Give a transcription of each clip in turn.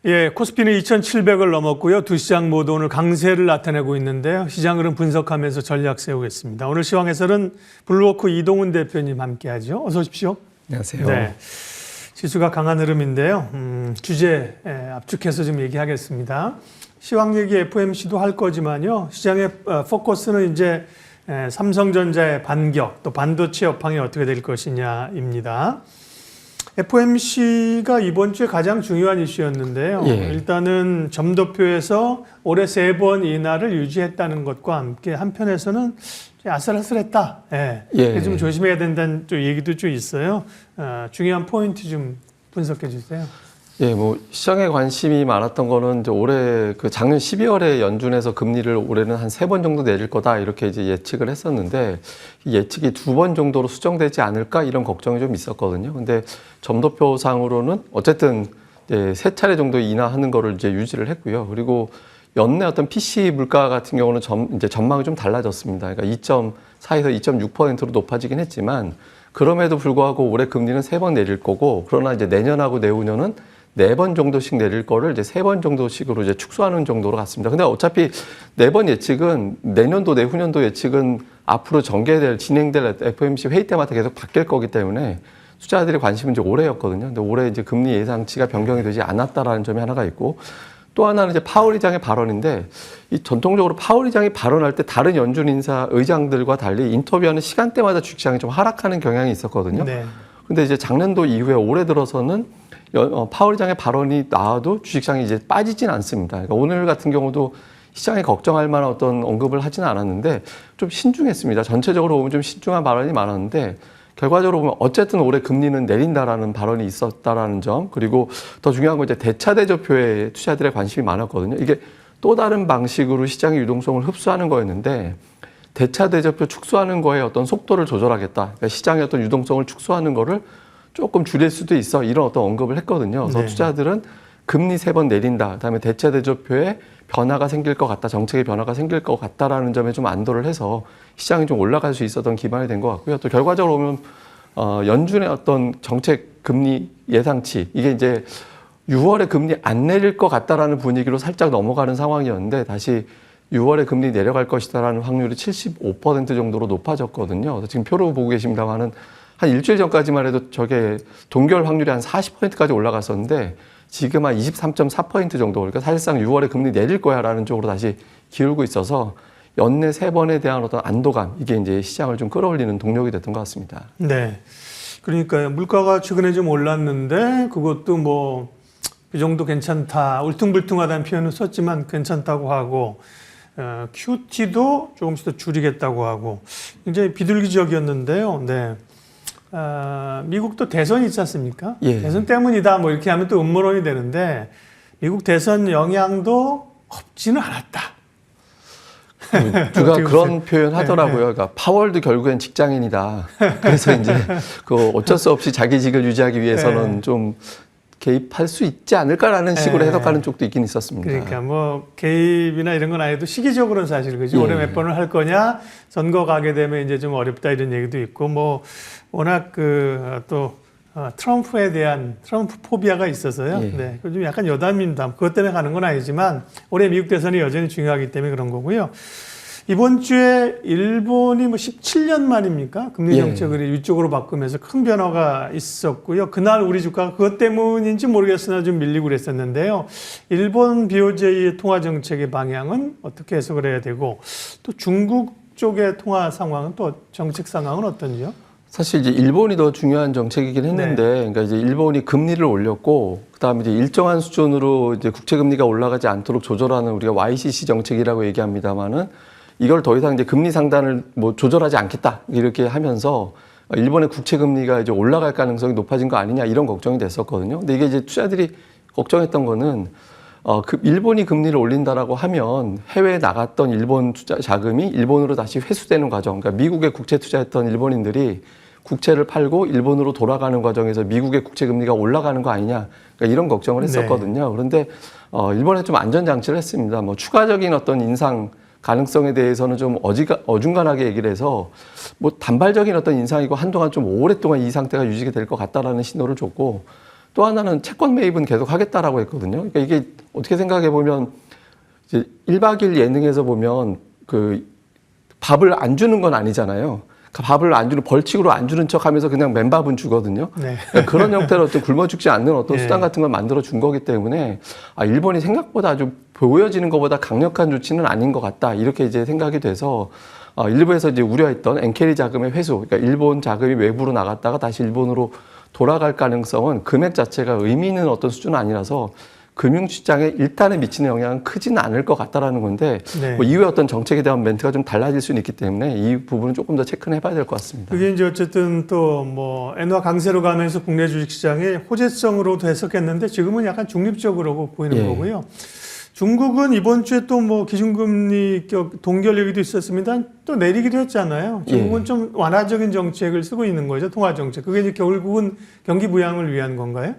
예, 코스피는 2,700을 넘었고요. 두 시장 모두 오늘 강세를 나타내고 있는데요. 시장 흐름 분석하면서 전략 세우겠습니다. 오늘 시황에서는 블루워크 이동훈 대표님 함께하죠. 어서 오십시오. 안녕하세요. 네, 지수가 강한 흐름인데요. 주제 압축해서 좀 얘기하겠습니다. 시황 얘기 FOMC도 할 거지만요. 시장의 포커스는 이제 삼성전자의 반격, 또 반도체 업황이 어떻게 될 것이냐입니다. FOMC가 이번 주에 가장 중요한 이슈였는데요. 예. 일단은 점도표에서 올해 3번 인하를 유지했다는 것과 함께 한편에서는 아슬아슬했다. 예. 좀 조심해야 된다는 또 얘기도 좀 있어요. 중요한 포인트 좀 분석해 주세요. 예, 뭐 시장에 관심이 많았던 거는 이제 올해 그 작년 12월에 연준에서 금리를 올해는 한 3번 정도 내릴 거다 이렇게 이제 예측을 했었는데 이 예측이 2번 정도로 수정되지 않을까 이런 걱정이 좀 있었거든요. 근데 점도표상으로는 어쨌든 이제 3차례 정도 인하하는 거를 이제 유지를 했고요. 그리고 연내 어떤 PC 물가 같은 경우는 이제 전망이 좀 달라졌습니다. 그러니까 2.4에서 2.6%로 높아지긴 했지만 그럼에도 불구하고 올해 금리는 3번 내릴 거고 그러나 이제 내년하고 내후년은 4번 정도씩 내릴 거를 이제 3번 정도씩으로 이제 축소하는 정도로 갔습니다. 근데 어차피 4번 예측은 내년도 내후년도 예측은 앞으로 진행될 FOMC 회의 때마다 계속 바뀔 거기 때문에 투자자들의 관심은 이제 올해였거든요. 근데 올해 이제 금리 예상치가 변경이 되지 않았다라는 점이 하나가 있고 또 하나는 이제 파월 의장의 발언인데 이 전통적으로 파월 의장이 발언할 때 다른 연준 의장들과 달리 인터뷰하는 시간대마다 주식시장이 좀 하락하는 경향이 있었거든요. 네. 근데 이제 작년도 이후에 올해 들어서는 파월 의장의 발언이 나와도 주식시장이 이제 빠지진 않습니다. 그러니까 오늘 같은 경우도 시장에 걱정할 만한 어떤 언급을 하지는 않았는데 좀 신중했습니다. 전체적으로 보면 좀 신중한 발언이 많았는데 결과적으로 보면 어쨌든 올해 금리는 내린다라는 발언이 있었다라는 점 그리고 더 중요한 건 이제 대차대조표에 투자자들의 관심이 많았거든요. 이게 또 다른 방식으로 시장의 유동성을 흡수하는 거였는데 대차대조표 축소하는 거에 어떤 속도를 조절하겠다. 그러니까 시장의 어떤 유동성을 축소하는 거를 조금 줄일 수도 있어 이런 어떤 언급을 했거든요. 그래서 투자자들은 금리 3번 내린다. 그다음에 대차대조표에 변화가 생길 것 같다. 정책의 변화가 생길 것 같다라는 점에 좀 안도를 해서 시장이 좀 올라갈 수 있었던 기반이 된 것 같고요. 또 결과적으로 보면 연준의 어떤 정책 금리 예상치 이게 이제 6월에 금리 안 내릴 것 같다라는 분위기로 살짝 넘어가는 상황이었는데 다시 6월에 금리 내려갈 것이다라는 확률이 75% 정도로 높아졌거든요. 그래서 지금 표로 보고 계십니다만은 한 일주일 전까지만 해도 저게 동결 확률이 한 40%까지 올라갔었는데 지금 한 23.4% 정도. 그러니까 사실상 6월에 금리 내릴 거야라는 쪽으로 다시 기울고 있어서 연내 3번에 대한 어떤 안도감 이게 이제 시장을 좀 끌어올리는 동력이 됐던 것 같습니다. 네. 그러니까요. 물가가 최근에 좀 올랐는데 그것도 뭐 그 정도 괜찮다. 울퉁불퉁하다는 표현을 썼지만 괜찮다고 하고 QT도 조금씩 더 줄이겠다고 하고 굉장히 비둘기적이었는데요. 네. 미국도 대선이 있지 않습니까? 예. 대선 때문이다 뭐 이렇게 하면 또 음모론이 되는데 미국 대선 영향도 없지는 않았다. 누가 그런 표현 하더라고요. 그러니까 파월도 결국엔 직장인이다. 그래서 이제 그 어쩔 수 없이 자기직을 유지하기 위해서는 좀 개입할 수 있지 않을까라는 식으로 해석하는 쪽도 있긴 있었습니다. 그러니까 뭐 개입이나 이런 건 아니어도 시기적으로는 사실 그죠. 올해 몇 번을 할 거냐, 선거 가게 되면 이제 좀 어렵다 이런 얘기도 있고 뭐 워낙 또 트럼프에 대한 트럼프 포비아가 있어서요. 네, 좀 약간 여담입니다. 그것 때문에 가는 건 아니지만 올해 미국 대선이 여전히 중요하기 때문에 그런 거고요. 이번 주에 일본이 뭐 17년 만입니까? 금리 정책을 이쪽으로 바꾸면서 큰 변화가 있었고요. 그날 우리 주가가 그것 때문인지 모르겠으나 좀 밀리고 그랬었는데요. 일본 BOJ의 통화 정책의 방향은 어떻게 해석을 해야 되고 또 중국 쪽의 통화 상황은 또 정책 상황은 어떤지요? 사실 이제 일본이 더 중요한 정책이긴 했는데, 그러니까 이제 일본이 금리를 올렸고, 그다음에 이제 일정한 수준으로 이제 국채 금리가 올라가지 않도록 조절하는 우리가 YCC 정책이라고 얘기합니다만은 이걸 더 이상 이제 금리 상단을 뭐 조절하지 않겠다 이렇게 하면서 일본의 국채 금리가 이제 올라갈 가능성이 높아진 거 아니냐 이런 걱정이 됐었거든요. 근데 이게 이제 투자들이 걱정했던 거는 일본이 금리를 올린다라고 하면 해외에 나갔던 일본 투자 자금이 일본으로 다시 회수되는 과정. 그러니까 미국에 국채 투자했던 일본인들이 국채를 팔고 일본으로 돌아가는 과정에서 미국의 국채 금리가 올라가는 거 아니냐. 그러니까 이런 걱정을 했었거든요. 그런데 일본에 좀 안전장치를 했습니다. 뭐 추가적인 어떤 인상 가능성에 대해서는 좀 어중간하게 얘기를 해서 뭐 단발적인 어떤 인상이고 한동안 좀 오랫동안 이 상태가 유지가 될 것 같다라는 신호를 줬고 또 하나는 채권 매입은 계속 하겠다라고 했거든요. 그러니까 이게 어떻게 생각해 보면 이제 1박 2일 예능에서 보면 그 밥을 안 주는 건 아니잖아요. 밥을 안 주는 벌칙으로 안 주는 척하면서 그냥 맨밥은 주거든요. 네. 그러니까 그런 형태로 좀 굶어 죽지 않는 어떤 네. 수단 같은 걸 만들어 준 거기 때문에 일본이 생각보다 아주 보여지는 것보다 강력한 조치는 아닌 것 같다 이렇게 이제 생각이 돼서 일부에서 이제 우려했던 엔케리 자금의 회수, 그러니까 일본 자금이 외부로 나갔다가 다시 일본으로 돌아갈 가능성은 금액 자체가 의미 있는 어떤 수준은 아니라서 금융시장에 일단은 미치는 영향은 크지는 않을 것 같다라는 건데 네. 뭐 이후에 어떤 정책에 대한 멘트가 좀 달라질 수는 있기 때문에 이 부분은 조금 더 체크는 해봐야 될 것 같습니다. 그게 이제 어쨌든 또 뭐 엔화 강세로 가면서 국내 주식시장의 호재성으로도 해석했는데 지금은 약간 중립적으로 보이는 예. 거고요. 중국은 이번 주에 또 뭐 기준금리 동결 얘기도 있었습니다. 또 내리기도 했잖아요. 중국은 예. 좀 완화적인 정책을 쓰고 있는 거죠. 통화 정책. 그게 이제 결국은 경기 부양을 위한 건가요?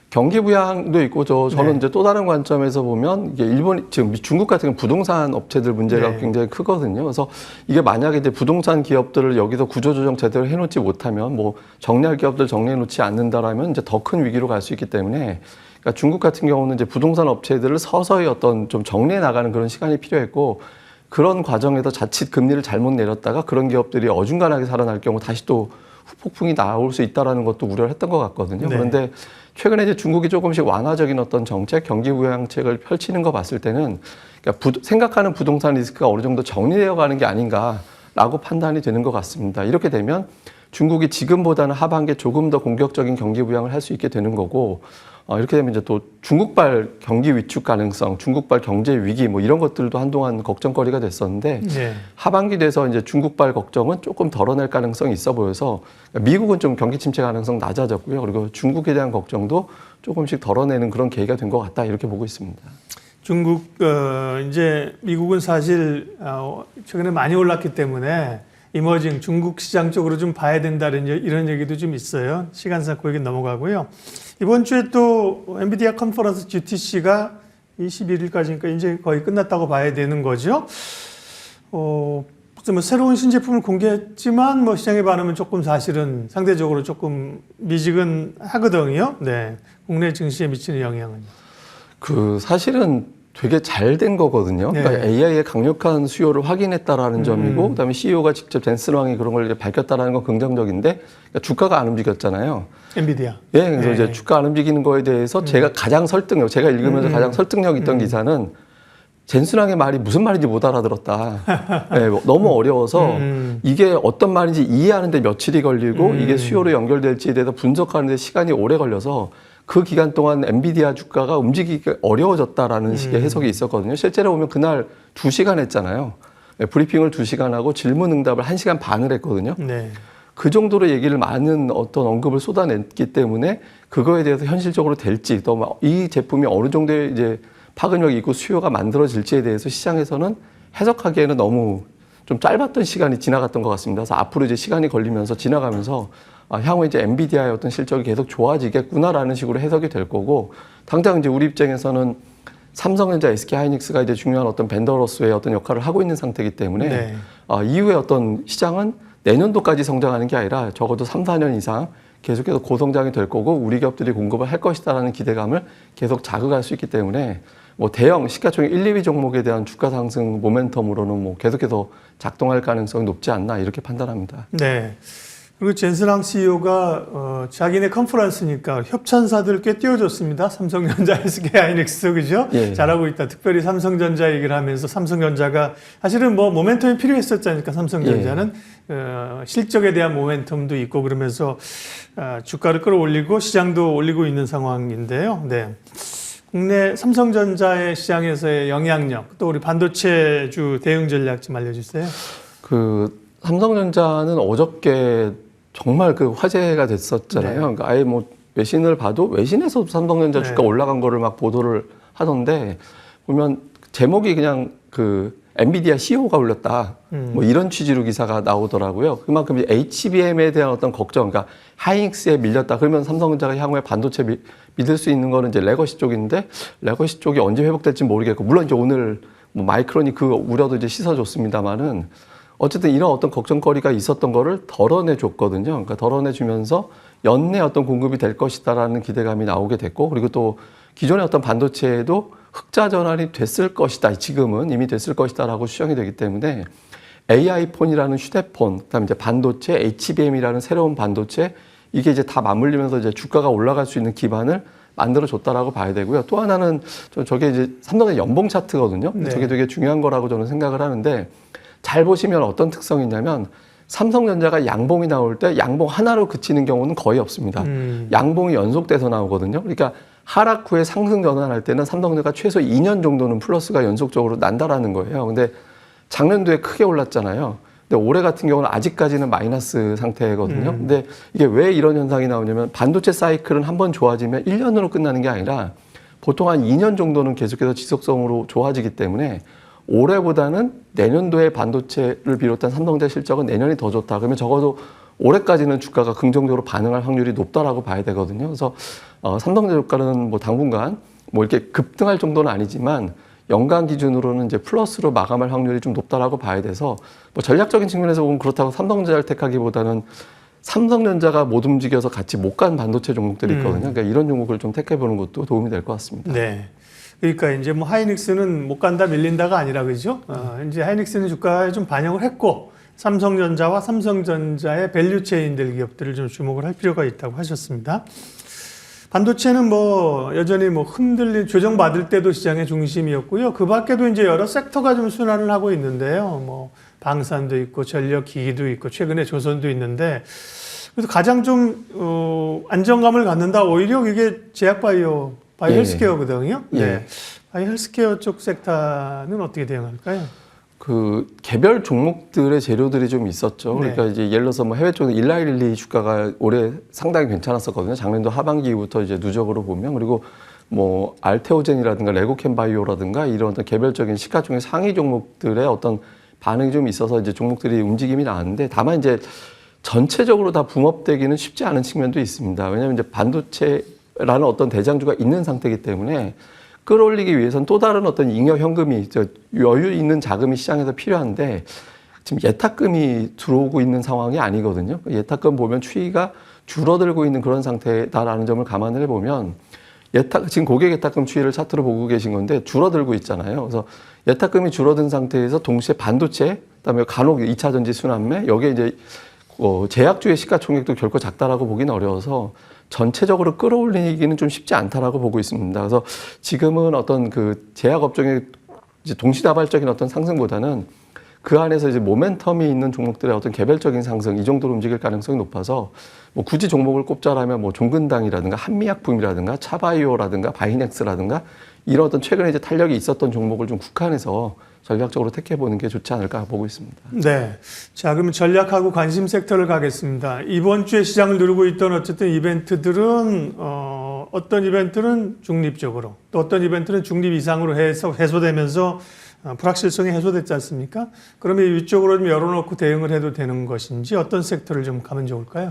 경기 부양도 있고 저는 네. 이제 또 다른 관점에서 보면 이게 일본 지금 중국 같은 부동산 업체들 문제가 네. 굉장히 크거든요. 그래서 이게 만약에 이제 부동산 기업들을 여기서 구조조정 제대로 해놓지 못하면 뭐 정리할 기업들 정리해놓지 않는다라면 이제 더 큰 위기로 갈 수 있기 때문에 그러니까 중국 같은 경우는 이제 부동산 업체들을 서서히 어떤 좀 정리해 나가는 그런 시간이 필요했고 그런 과정에서 자칫 금리를 잘못 내렸다가 그런 기업들이 어중간하게 살아날 경우 다시 또 후폭풍이 나올 수 있다라는 것도 우려를 했던 것 같거든요. 네. 그런데 최근에 이제 중국이 조금씩 완화적인 어떤 정책, 경기 부양책을 펼치는 거 봤을 때는 그러니까 생각하는 부동산 리스크가 어느 정도 정리되어 가는 게 아닌가라고 판단이 되는 것 같습니다. 이렇게 되면 중국이 지금보다는 하반기에 조금 더 공격적인 경기 부양을 할 수 있게 되는 거고 이렇게 되면 이제 또 중국발 경기 위축 가능성, 중국발 경제 위기 뭐 이런 것들도 한동안 걱정거리가 됐었는데 네. 하반기 돼서 이제 중국발 걱정은 조금 덜어낼 가능성이 있어 보여서 미국은 좀 경기 침체 가능성 낮아졌고요. 그리고 중국에 대한 걱정도 조금씩 덜어내는 그런 계기가 된 것 같다 이렇게 보고 있습니다. 중국 이제 미국은 사실 최근에 많이 올랐기 때문에 이머징 중국 시장 쪽으로 좀 봐야 된다는 이런 얘기도 좀 있어요. 시간상 그 얘기 넘어가고요. 이번 주에 또 엔비디아 컨퍼런스 GTC가 21일까지니까 이제 거의 끝났다고 봐야 되는 거죠. 뭐 새로운 신제품을 공개했지만 뭐 시장의 반응은 조금 사실은 상대적으로 조금 미지근하거든요. 네, 국내 증시에 미치는 영향은. 사실은 되게 잘 된 거거든요. 네. 그러니까 AI의 강력한 수요를 확인했다라는 점이고, 그다음에 CEO가 직접 댄슨 왕이 그런 걸 이제 밝혔다라는 건 긍정적인데, 그러니까 주가가 안 움직였잖아요. 엔비디아. 예, 그래서 네. 이제 주가 안 움직이는 거에 대해서 제가 제가 읽으면서 가장 설득력 있던 기사는 댄슨 왕의 말이 무슨 말인지 못 알아들었다. 네, 너무 어려워서 이게 어떤 말인지 이해하는데 며칠이 걸리고 이게 수요로 연결될지에 대해서 분석하는데 시간이 오래 걸려서 그 기간 동안 엔비디아 주가가 움직이기 어려워졌다라는 식의 해석이 있었거든요. 실제로 보면 그날 2시간 했잖아요. 네, 브리핑을 2시간 하고 질문 응답을 1시간 반을 했거든요. 네. 그 정도로 얘기를 많은 어떤 언급을 쏟아냈기 때문에 그거에 대해서 현실적으로 될지 또 이 제품이 어느 정도의 이제 파급력이 있고 수요가 만들어질지에 대해서 시장에서는 해석하기에는 너무 좀 짧았던 시간이 지나갔던 것 같습니다. 그래서 앞으로 이제 시간이 걸리면서 지나가면서 향후 이제 엔비디아의 어떤 실적이 계속 좋아지겠구나라는 식으로 해석이 될 거고, 당장 이제 우리 입장에서는 삼성전자, SK하이닉스가 이제 중요한 어떤 벤더로서의 어떤 역할을 하고 있는 상태이기 때문에 네. 이후에 어떤 시장은 내년도까지 성장하는 게 아니라 적어도 3, 4년 이상 계속해서 고성장이 될 거고 우리 기업들이 공급을 할 것이다라는 기대감을 계속 자극할 수 있기 때문에 뭐 대형 시가총액 1, 2위 종목에 대한 주가 상승 모멘텀으로는 뭐 계속해서 작동할 가능성이 높지 않나 이렇게 판단합니다. 네. 그리고 젠슨왕 CEO가 자기네 컨퍼런스니까 협찬사들 꽤 띄워줬습니다. 삼성전자, SK하이닉스, 그죠? 예. 잘하고 있다. 특별히 삼성전자 얘기를 하면서 삼성전자가 사실은 뭐 모멘텀이 필요했었잖아요. 삼성전자는 실적에 대한 모멘텀도 있고 그러면서 주가를 끌어올리고 시장도 올리고 있는 상황인데요. 네. 국내 삼성전자의 시장에서의 영향력, 또 우리 반도체주 대응 전략 좀 알려주세요. 삼성전자는 어저께 정말 화제가 됐었잖아요. 네. 그러니까 아예 뭐 외신을 봐도 외신에서도 삼성전자 주가 네. 올라간 거를 막 보도를 하던데 보면 제목이 그냥 엔비디아 CEO가 올렸다. 뭐 이런 취지로 기사가 나오더라고요. 그만큼 HBM에 대한 어떤 걱정, 그러니까 하이닉스에 밀렸다. 그러면 삼성전자가 향후에 반도체 믿을 수 있는 거는 이제 레거시 쪽인데 레거시 쪽이 언제 회복될지 모르겠고, 물론 이제 오늘 뭐 마이크론이 그 우려도 이제 씻어줬습니다만은 어쨌든 이런 어떤 걱정거리가 있었던 거를 덜어내 줬거든요. 그러니까 덜어내 주면서 연내 어떤 공급이 될 것이다라는 기대감이 나오게 됐고, 그리고 또 기존의 어떤 반도체에도 흑자 전환이 됐을 것이다. 지금은 이미 됐을 것이다라고 추정이 되기 때문에 AI 폰이라는 휴대폰, 그다음에 이제 반도체, HBM이라는 새로운 반도체, 이게 이제 다 맞물리면서 이제 주가가 올라갈 수 있는 기반을 만들어줬다라고 봐야 되고요. 또 하나는 저게 이제 삼성의 연봉 차트거든요. 네. 저게 되게 중요한 거라고 저는 생각을 하는데, 잘 보시면 어떤 특성이 있냐면 삼성전자가 양봉이 나올 때 양봉 하나로 그치는 경우는 거의 없습니다. 양봉이 연속돼서 나오거든요. 그러니까 하락 후에 상승 전환할 때는 삼성전자가 최소 2년 정도는 플러스가 연속적으로 난다라는 거예요. 근데 작년도에 크게 올랐잖아요. 근데 올해 같은 경우는 아직까지는 마이너스 상태거든요. 근데 이게 왜 이런 현상이 나오냐면 반도체 사이클은 한번 좋아지면 1년으로 끝나는 게 아니라 보통 한 2년 정도는 계속해서 지속성으로 좋아지기 때문에 올해보다는 내년도에 반도체를 비롯한 삼성전자 실적은 내년이 더 좋다. 그러면 적어도 올해까지는 주가가 긍정적으로 반응할 확률이 높다라고 봐야 되거든요. 그래서 삼성전자 주가는 뭐 당분간 뭐 이렇게 급등할 정도는 아니지만 연간 기준으로는 이제 플러스로 마감할 확률이 좀 높다라고 봐야 돼서 뭐 전략적인 측면에서 보면 그렇다고 삼성전자를 택하기보다는 삼성전자가 못 움직여서 같이 못 간 반도체 종목들이 있거든요. 그러니까 이런 종목을 좀 택해보는 것도 도움이 될 것 같습니다. 네. 그러니까 이제 뭐 하이닉스는 못 간다 밀린다가 아니라 그죠? 이제 하이닉스는 주가에 좀 반영을 했고 삼성전자와 삼성전자의 밸류체인들 기업들을 좀 주목을 할 필요가 있다고 하셨습니다. 반도체는 뭐 여전히 뭐 흔들린 조정받을 때도 시장의 중심이었고요. 그 밖에도 이제 여러 섹터가 좀 순환을 하고 있는데요. 뭐 방산도 있고 전력기기도 있고 최근에 조선도 있는데 그래서 가장 좀 안정감을 갖는다 오히려 이게 제약바이오 바이오 예. 헬스케어거든요. 예. 네. 바이오 헬스케어 쪽 섹터는 어떻게 대응할까요? 그 개별 종목들의 재료들이 좀 있었죠. 네. 그러니까 이제 예를 들어서 뭐 해외 쪽은 일라일리 주가가 올해 상당히 괜찮았었거든요. 작년도 하반기부터 이제 누적으로 보면 그리고 뭐 알테오젠이라든가 레고캠바이오라든가 이런 어떤 개별적인 시가총액 상위 종목들의 어떤 반응이 좀 있어서 이제 종목들이 움직임이 나왔는데 다만 이제 전체적으로 다 붐업되기는 쉽지 않은 측면도 있습니다. 왜냐하면 이제 반도체라는 어떤 대장주가 있는 상태이기 때문에 끌어올리기 위해서는 또 다른 어떤 잉여 현금이 여유 있는 자금이 시장에서 필요한데 지금 예탁금이 들어오고 있는 상황이 아니거든요. 예탁금 보면 추이가 줄어들고 있는 그런 상태다라는 점을 감안을 해보면 지금 고객 예탁금 추이를 차트로 보고 계신 건데 줄어들고 있잖아요. 그래서 예탁금이 줄어든 상태에서 동시에 반도체, 그다음에 간혹 2차 전지 순환매, 여기에 이제 제약주의 시가총액도 결코 작다라고 보기는 어려워서 전체적으로 끌어올리기는 좀 쉽지 않다라고 보고 있습니다. 그래서 지금은 어떤 그 제약 업종의 이제 동시다발적인 어떤 상승보다는 그 안에서 이제 모멘텀이 있는 종목들의 어떤 개별적인 상승 이 정도로 움직일 가능성이 높아서 뭐 굳이 종목을 꼽자라면 뭐 종근당이라든가 한미약품이라든가 차바이오라든가 바이넥스라든가 이런 어떤 최근에 이제 탄력이 있었던 종목을 좀 국한해서 전략적으로 택해보는 게 좋지 않을까 보고 있습니다. 네. 자, 그러면 전략하고 관심 섹터를 가겠습니다. 이번 주에 시장을 누르고 있던 어쨌든 이벤트들은, 어떤 이벤트는 중립적으로, 또 어떤 이벤트는 중립 이상으로 해소되면서 불확실성이 해소됐지 않습니까? 그러면 이쪽으로 좀 열어놓고 대응을 해도 되는 것인지 어떤 섹터를 좀 가면 좋을까요?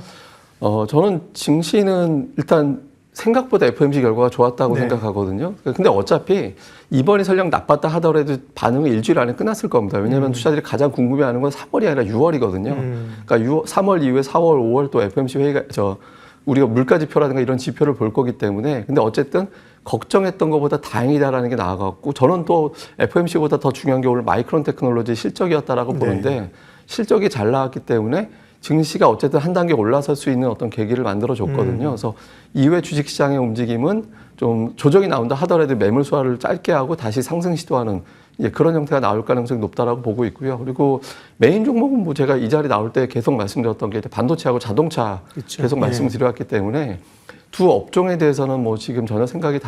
저는 증시는 일단 생각보다 FOMC 결과가 좋았다고 네. 생각하거든요. 근데 어차피 이번이 설령 나빴다 하더라도 반응은 일주일 안에 끝났을 겁니다. 왜냐하면 투자들이 가장 궁금해하는 건 3월이 아니라 6월이거든요. 그러니까 3월 이후에 4월, 5월 또 FOMC 회의가 우리가 물가 지표라든가 이런 지표를 볼 거기 때문에 근데 어쨌든 걱정했던 것보다 다행이다라는 게 나아갔고 저는 또 FOMC보다 더 중요한 게 오늘 마이크론 테크놀로지 실적이었다라고 보는데 실적이 잘 나왔기 때문에 증시가 어쨌든 한 단계 올라설 수 있는 어떤 계기를 만들어 줬거든요. 그래서 이후에 주식시장의 움직임은 좀 조정이 나온다 하더라도 매물 소화를 짧게 하고 다시 상승 시도하는 그런 형태가 나올 가능성이 높다라고 보고 있고요. 그리고 메인 종목은 뭐 제가 이 자리 나올 때 계속 말씀드렸던 게 반도체하고 자동차 그렇죠. 계속 말씀을 드려왔기 때문에 두 업종에 대해서는 뭐 지금 전혀 생각이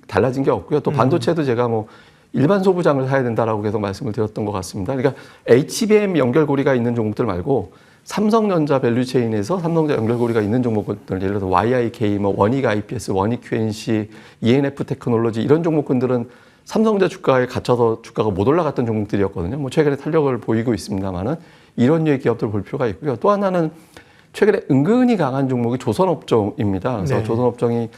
달라진 게 없고요. 또 반도체도 제가 뭐 일반 소부장을 사야 된다라고 계속 말씀을 드렸던 것 같습니다. 그러니까 HBM 연결고리가 있는 종목들 말고 삼성전자 밸류체인에서 삼성전자 연결고리가 있는 종목들, 예를 들어서 YIK, 뭐 원익 IPS, 원익 QNC, ENF 테크놀로지 이런 종목군들은 삼성전자 주가에 갇혀서 주가가 못 올라갔던 종목들이었거든요. 뭐 최근에 탄력을 보이고 있습니다만은 이런 류의 기업들 볼 필요가 있고요. 또 하나는 최근에 은근히 강한 종목이 조선업종입니다. 그래서 네. 조선업종이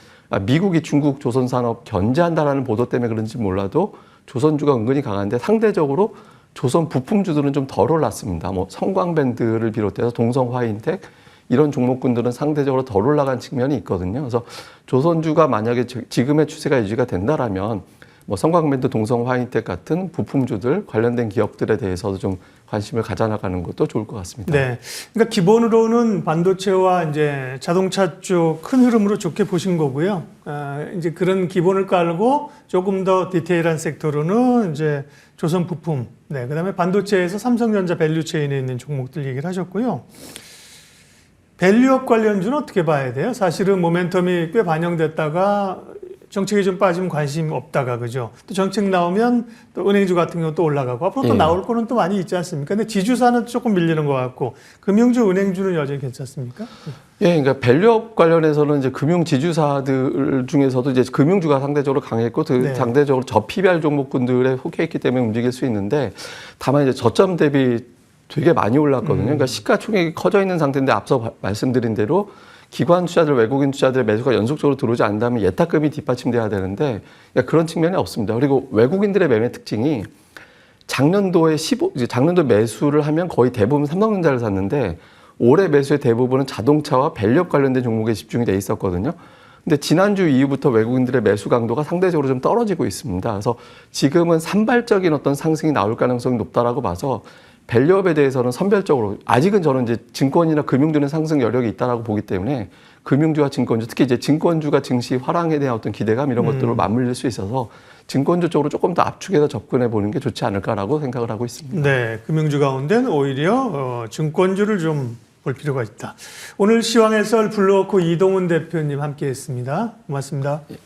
미국이 중국 조선산업 견제한다라는 보도 때문에 그런지 몰라도 조선주가 은근히 강한데 상대적으로 조선 부품주들은 좀 덜 올랐습니다. 뭐 성광밴드를 비롯해서 동성화인텍 이런 종목군들은 상대적으로 덜 올라간 측면이 있거든요. 그래서 조선주가 만약에 지금의 추세가 유지가 된다라면 뭐 성광밴드, 동성 화이텍 같은 부품주들 관련된 기업들에 대해서도 좀 관심을 가져나가는 것도 좋을 것 같습니다. 네. 그러니까 기본으로는 반도체와 이제 자동차 쪽 큰 흐름으로 좋게 보신 거고요. 이제 그런 기본을 깔고 조금 더 디테일한 섹터로는 이제 조선 부품, 네. 그다음에 반도체에서 삼성전자 밸류체인에 있는 종목들 얘기를 하셨고요. 밸류업 관련주는 어떻게 봐야 돼요? 사실은 모멘텀이 꽤 반영됐다가 정책이 좀 빠지면 관심 없다가 그죠? 또 정책 나오면 또 은행주 같은 경우 또 올라가고 앞으로 또 예. 나올 거는 또 많이 있지 않습니까? 근데 지주사는 조금 밀리는 것 같고 금융주, 은행주는 여전히 괜찮습니까? 예, 그러니까 밸류업 관련해서는 이제 금융 지주사들 중에서도 이제 금융주가 상대적으로 강했고 네. 상대적으로 저PBR 종목군들에 속해 있기 때문에 움직일 수 있는데 다만 이제 저점 대비 되게 많이 올랐거든요. 그러니까 시가총액이 커져 있는 상태인데 앞서 말씀드린 대로 기관 투자들, 외국인 투자들의 매수가 연속적으로 들어오지 않는다면 예탁금이 뒷받침돼야 되는데 그러니까 그런 측면이 없습니다. 그리고 외국인들의 매매 특징이 작년도에 작년도 매수를 하면 거의 대부분 삼성전자를 샀는데 올해 매수의 대부분은 자동차와 밸류업 관련된 종목에 집중이 돼 있었거든요. 근데 지난주 이후부터 외국인들의 매수 강도가 상대적으로 좀 떨어지고 있습니다. 그래서 지금은 산발적인 어떤 상승이 나올 가능성이 높다라고 봐서 밸류업에 대해서는 선별적으로 아직은 저는 이제 증권이나 금융주는 상승 여력이 있다라고 보기 때문에 금융주와 증권주, 특히 이제 증권주가 증시 화랑에 대한 어떤 기대감 이런 것들을 맞물릴 수 있어서 증권주 쪽으로 조금 더 압축해서 접근해 보는 게 좋지 않을까라고 생각을 하고 있습니다. 네, 금융주 가운데는 오히려 증권주를 좀 볼 필요가 있다. 오늘 시황해설 블루워크 이동훈 대표님 함께했습니다. 고맙습니다. 예.